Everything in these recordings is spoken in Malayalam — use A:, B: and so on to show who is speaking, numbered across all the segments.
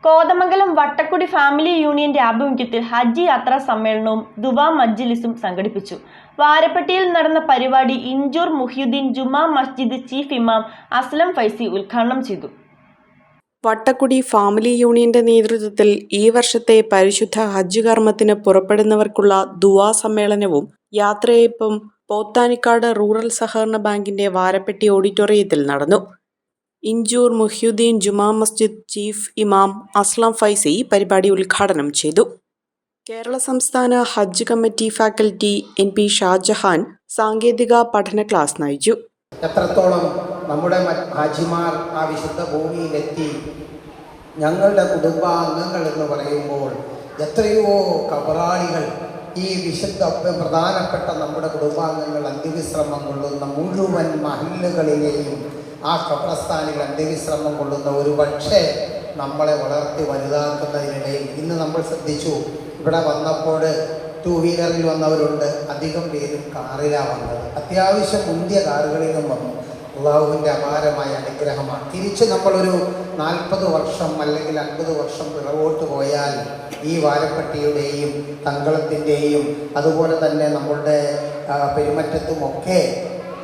A: കോതമംഗലം വട്ടക്കുടി ഫാമിലി യൂണിയന്റെ ആഭിമുഖ്യത്തിൽ ഹജ്ജ് യാത്രാ സമ്മേളനവും ദുവാ മജ്ലിസും സംഘടിപ്പിച്ചു. വാരപ്പെട്ടിയിൽ നടന്ന പരിപാടി ഇഞ്ചൂർ മുഹ്യുദ്ദീൻ ജുമാ മസ്ജിദ് ചീഫ് ഇമാം അസ്ലം ഫൈസി ഉദ്ഘാടനം ചെയ്തു.
B: വട്ടക്കുടി ഫാമിലി യൂണിയന്റെ നേതൃത്വത്തിൽ ഈ വർഷത്തെ പരിശുദ്ധ ഹജ്ജ് കർമ്മത്തിന് പുറപ്പെടുന്നവർക്കുള്ള ദുആ സമ്മേളനവും യാത്രയയപ്പും പോത്താനിക്കാട് റൂറൽ സഹകരണ ബാങ്കിന്റെ വാരപ്പെട്ടി ഓഡിറ്റോറിയത്തിൽ നടന്നു. ഇഞ്ചൂർ മുഹ്യുദ്ദീൻ ജുമാ മസ്ജിദ് ചീഫ് ഇമാം അസ്ലം ഫൈസി പരിപാടി ഉദ്ഘാടനം ചെയ്തു. കേരള സംസ്ഥാന ഹജ്ജ് കമ്മിറ്റി ഫാക്കൽറ്റി NP ഷാജഹാൻ സാങ്കേതിക പഠന ക്ലാസ് നയിച്ചു.
C: എത്രത്തോളം നമ്മുടെ ഹാജിമാർ ആ വിശുദ്ധ ഭൂമിയിലെത്തി, ഞങ്ങളുടെ കുടുംബാംഗങ്ങൾ എന്ന് പറയുമ്പോൾ എത്രയോ കബറാളികൾ ഈ വിശുദ്ധ പ്രധാനപ്പെട്ട നമ്മുടെ കുടുംബാംഗങ്ങൾ അന്ത്യവിശ്രമം കൊള്ളുന്ന മുഴുവൻ മഹല്ലുകളിലെയും ആ ഖബർസ്ഥാനിൽ അന്ത്യവിശ്രമം കൊള്ളുന്ന ഒരു പക്ഷേ നമ്മളെ വളർത്തി വലുതാക്കുന്നതിനിടയിൽ ഇന്ന് നമ്മൾ ശ്രദ്ധിച്ചു. ഇവിടെ വന്നപ്പോൾ 2 വീലറിൽ വന്നവരുണ്ട്, അധികം പേരും കാറിലാണ് വന്നത്. അത്യാവശ്യം മുന്തിയ കാറുകളിലും വന്നു. അള്ളാഹുവിൻ്റെ അപാരമായ അനുഗ്രഹമാണ്. തിരിച്ച് നമ്മളൊരു 40 വർഷം അല്ലെങ്കിൽ 50 വർഷം പിറകോട്ട് പോയാൽ ഈ വാരപ്പെട്ടിയുടെയും തങ്കളത്തിൻ്റെയും അതുപോലെ തന്നെ നമ്മളുടെ പെരുമറ്റത്തുമൊക്കെ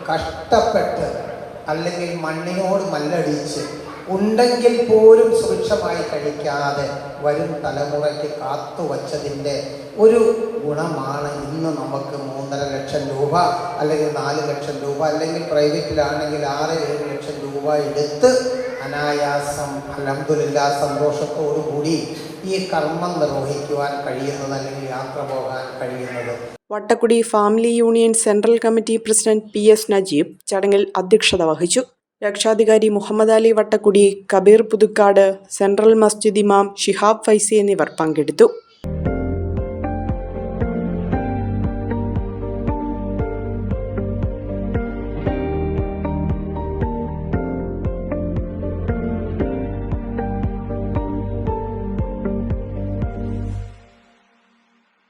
C: കഷ്ടപ്പെട്ട് അല്ലെങ്കിൽ മണ്ണിനോട് മല്ലടിച്ച് ഉണ്ടെങ്കിൽ പോലും സുഭിക്ഷമായി കഴിക്കാതെ വരും തലമുറയ്ക്ക് കാത്തുവച്ചതിൻ്റെ ഒരു ഗുണമാണ് ഇന്ന് നമുക്ക് 3.5 ലക്ഷം രൂപ അല്ലെങ്കിൽ 4 ലക്ഷം രൂപ അല്ലെങ്കിൽ പ്രൈവറ്റിലാണെങ്കിൽ 6-7 ലക്ഷം രൂപ എടുത്ത് അനായാസം അൽഹംദുലില്ലാഹ് സന്തോഷത്തോടുകൂടി ഈ കർമ്മം നിർവഹിക്കുവാൻ കഴിയുന്നത് അല്ലെങ്കിൽ യാത്ര പോകാൻ കഴിയുന്നത്.
B: Vattakkudi family union central committee president PS Najeeb ചടങ്ങിൽ അധ്യക്ഷത വഹിച്ചു. രക്ഷാധികാരി മുഹമ്മദ് അലി വട്ടക്കുടി, കബീർ പുതുക്കാട്, സെൻട്രൽ മസ്ജിദ് ഇമാം ഷിഹാബ് ഫൈസി എന്നിവർ പങ്കെടുത്തു.